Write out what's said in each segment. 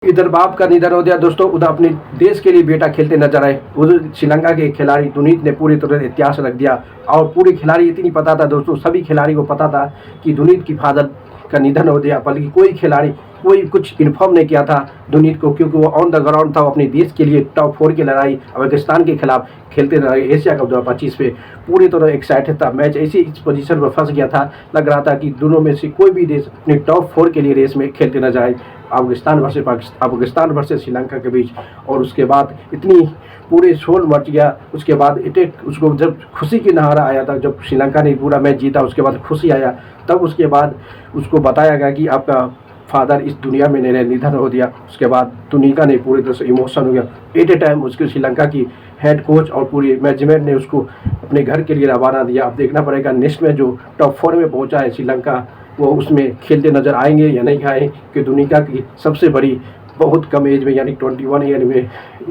इधर बाप का निधन हो गया दोस्तों, उधर अपने देश के लिए बेटा खेलते नजर आए। उधर श्रीलंका के खिलाड़ी दुनीत ने पूरी तरह इतिहास रख दिया। और पूरे खिलाड़ी इतनी पता था दोस्तों, सभी खिलाड़ी को पता था कि दुनीत की फादर का निधन हो गया, बल्कि कोई खिलाड़ी कोई कुछ इन्फॉर्म नहीं किया था दुनीत को, क्योंकि वो ऑन द ग्राउंड था। वो अपने देश के लिए टॉप 4 की लड़ाई अफगानिस्तान के खिलाफ खेलते रहे एशिया कप 2025 पे। पूरी तरह एक्साइटेड था। मैच ऐसी इस पोजीशन पर फंस गया था, लग रहा था कि दोनों में से कोई भी देश अपने टॉप 4 के लिए रेस में खेलते न जाए, अफगानिस्तान वर्सेस श्रीलंका के बीच। और उसके बाद इतनी पूरे शोर मच गया। उसके बाद अटैक उसको जब खुशी की नहारा आया था, जब श्रीलंका ने पूरा मैच जीता, उसके बाद खुशी आया, तब उसके बाद उसको बताया गया कि आपका फादर इस दुनिया में नहीं रहे, निधन हो दिया। उसके बाद दुनिया ने पूरी तरह से इमोशन हो गया। एट ए टाइम उसके श्रीलंका की हेड कोच और पूरी मैनेजमेंट ने उसको अपने घर के लिए रवाना दिया। अब देखना पड़ेगा नेक्स्ट में जो टॉप 4 में पहुंचा है श्रीलंका, वो उसमें खेलते नजर आएंगे या नहीं आए, कि दुनिया की सबसे बड़ी बहुत कम एज में यानी 21 ईयर में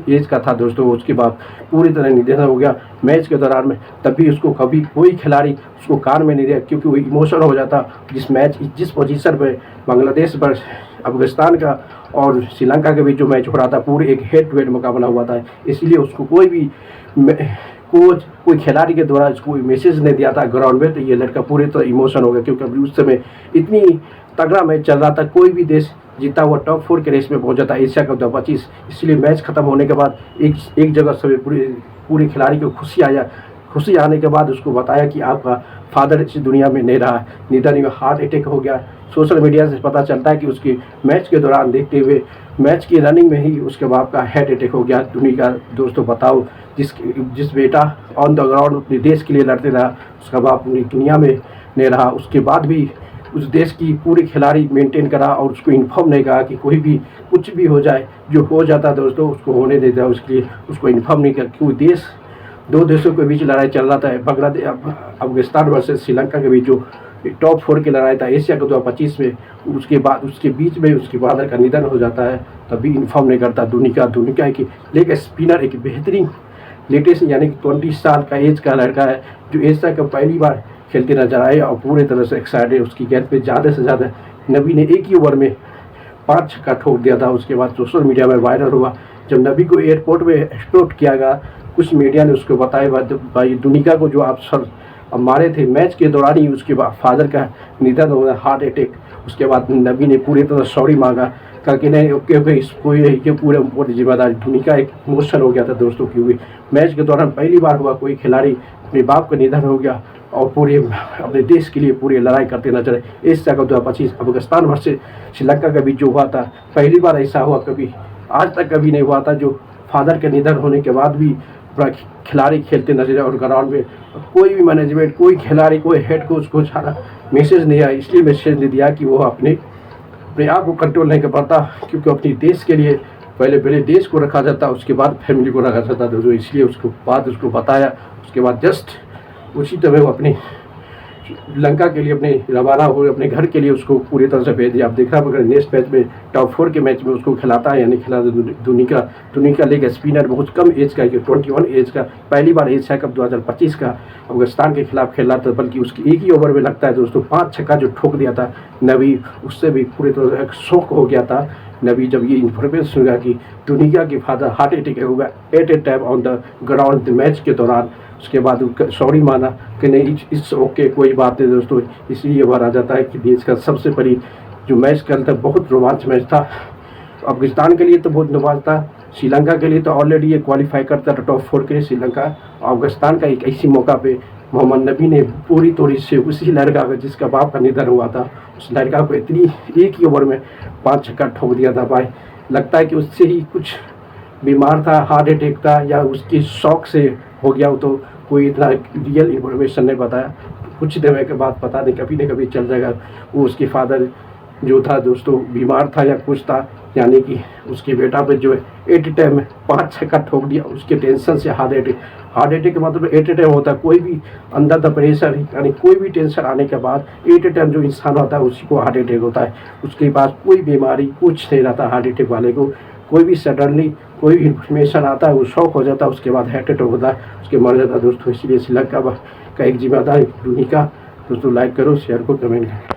एज का था दोस्तों। उसके बाद पूरी तरह निधन हो गया मैच के दौरान में। तब भी उसको कभी कोई खिलाड़ी उसको कान में नहीं दिया, क्योंकि वो इमोशनल हो जाता। जिस पोजीशन पे बांग्लादेश पर अफगानिस्तान का और श्रीलंका के बीच जो मैच हो रहा था, पूरे एक हेड टू हेड मुकाबला हुआ था, इसलिए उसको कोई भी कोच कोई खिलाड़ी के द्वारा इसको मैसेज नहीं दिया था ग्राउंड में। तो ये लड़का पूरी तरह इमोशन हो गया, क्योंकि अभी उस समय इतनी तगड़ा मैच चल रहा था, कोई भी देश जीता हुआ टॉप 4 के रेस में पहुंचा था एशिया कप 2025। इसलिए मैच खत्म होने के बाद एक जगह सभी पूरे खिलाड़ी को खुशी आने के बाद उसको बताया कि आपका फादर इस दुनिया में नहीं रहा, निधन हुआ, हार्ट अटैक हो गया। सोशल मीडिया से पता चलता है कि उसकी मैच के दौरान देखते हुए मैच की रनिंग में ही उसके बाप का हार्ट अटैक हो गया। दुनिया दोस्तों बताओ, जिस बेटा ऑन द ग्राउंड अपने देश के लिए लड़ते रहा, उसका बाप पूरी दुनिया में नहीं रहा। उसके बाद भी उस देश की पूरी खिलाड़ी मेंटेन करा और उसको इन्फॉर्म नहीं कहा कि कोई भी कुछ भी हो जाए, जो हो जाता दोस्तों उसको होने देता। उसके लिए उसको इन्फॉर्म नहीं किया, क्योंकि दो देशों के बीच लड़ाई चल रहा था, बांग्लादेश अफगानिस्तान वर्सेस श्रीलंका के बीच जो टॉप 4 की लड़ाई था एशिया कप 2025 में। उसके बाद उसके बीच में उसके फादर का निधन हो जाता है, तभी इन्फॉर्म नहीं करता दुनिया की लेग स्पिनर, एक बेहतरीन लेटेस्ट यानी कि 20 साल का एज का लड़का है, जो एशिया कप पहली बार खेलते नजर आए और पूरे तरह से एक्साइटेड। उसकी गेंद पे ज़्यादा से ज़्यादा नबी ने एक ही ओवर में 5 छक्का ठोक दिया था। उसके बाद सोशल मीडिया में वायरल हुआ। जब नबी को एयरपोर्ट में एक्सपोर्ट किया गया, कुछ मीडिया ने उसको बताया, भाई दुनिया को जो आप सर अब मारे थे मैच के दौरान ही उसके बाद फादर का निधन हो गया, हार्ट अटैक। उसके बाद नबी ने पूरी तरह सॉरी मांगा, करके नहीं ओके पूरे जिम्मेदारी। दुनिया एक इमोशन हो गया था दोस्तों, क्योंकि मैच के दौरान पहली बार हुआ कोई खिलाड़ी अपने बाप का निधन हो गया और पूरे अपने देश के लिए पूरी लड़ाई करते नजर आए। Asia cup 2025 Afghanistan versus Sri Lanka के बीच जो हुआ था, पहली बार ऐसा हुआ, कभी आज तक कभी नहीं हुआ था, जो फादर के निधन होने के बाद भी पूरा खिलाड़ी खेलते नजर आए। और ग्राउंड में कोई भी मैनेजमेंट, कोई खिलाड़ी, कोई हेड कोच को सारा मैसेज नहीं आया। इसलिए मैसेज नहीं दिया कि वो अपने आप को कंट्रोल नहीं कर पाता, क्योंकि अपने देश के लिए पहले देश को रखा जाता, उसके बाद फैमिली को रखा जाता था। इसलिए उसको बताया। उसके बाद जस्ट उसी तरह वो अपनी श्रीलंका के लिए अपने रवाना हो, अपने घर के लिए उसको पूरी तरह से भेज दिया। आप देखना पड़ेगा नेक्स्ट मैच में टॉप 4 के मैच में उसको खिलाता है या नहीं खिलाता। दुनिया का लेग स्पिनर बहुत कम एज का, 21 एज का, पहली बार एशिया कप 2025 का अफगानिस्तान के खिलाफ खेला था, बल्कि उसकी एक ही ओवर में लगता है दोस्तों 5 छक्का जो ठोक दिया था नबी। उससे भी पूरी तरह से शौक हो गया था नबी जब ये इन्फॉर्मेशन सुना कि दुनिया के फादर हार्ट अटैक होगा at a time on the ground match के दौरान। उसके बाद सॉरी माना कि नहीं इट्स ओके, कोई बात नहीं दोस्तों। इसलिए माना जाता है कि देश का सबसे बड़ी जो मैच कल था, बहुत रोमांच मैच था। अफगानिस्तान के लिए तो बहुत रोमांच था, श्रीलंका के लिए तो ऑलरेडी ये क्वालिफाई करता था टॉप 4 के लिए श्रीलंका। अफगानिस्तान का एक ऐसी मौका पे मोहम्मद नबी ने पूरी तोड़ी से उसी लड़का का जिसका बाप का निधन हुआ था, उस लड़का को इतनी एक ही ओवर में 5 छक्का ठोक दिया था भाई। लगता है कि उससे ही कुछ बीमार था, हार्ट अटैक था, या उसकी शौक से हो गया हो, तो कोई इतना रियल इन्फॉर्मेशन नहीं बताया। कुछ देर के बाद पता नहीं कभी न कभी चल जाएगा वो उसके फादर जो था दोस्तों बीमार था या कुछ था, यानी कि उसके बेटा पे जो एट टाइम में 5 छक्का ठोक दिया, उसके टेंशन से हार्ट अटैक का मतलब एट टाइम होता है। कोई भी अंदर द प्रेशर यानी कोई भी टेंशन आने के बाद एट टाइम जो इंसान होता है उसी को हार्ट अटैक होता है। उसके पास कोई बीमारी कुछ नहीं रहता हार्ट अटैक वाले को। कोई भी सडनली कोई भी इन्फॉर्मेशन आता है वो शॉक हो जाता है, उसके बाद हार्ट अटैक होता है, उसके मर जाता है दोस्तों। इसलिए श्रीलंका का एक जिम्मेदारी दुनिया का दोस्तों। लाइक करो, शेयर करो, कमेंट करो।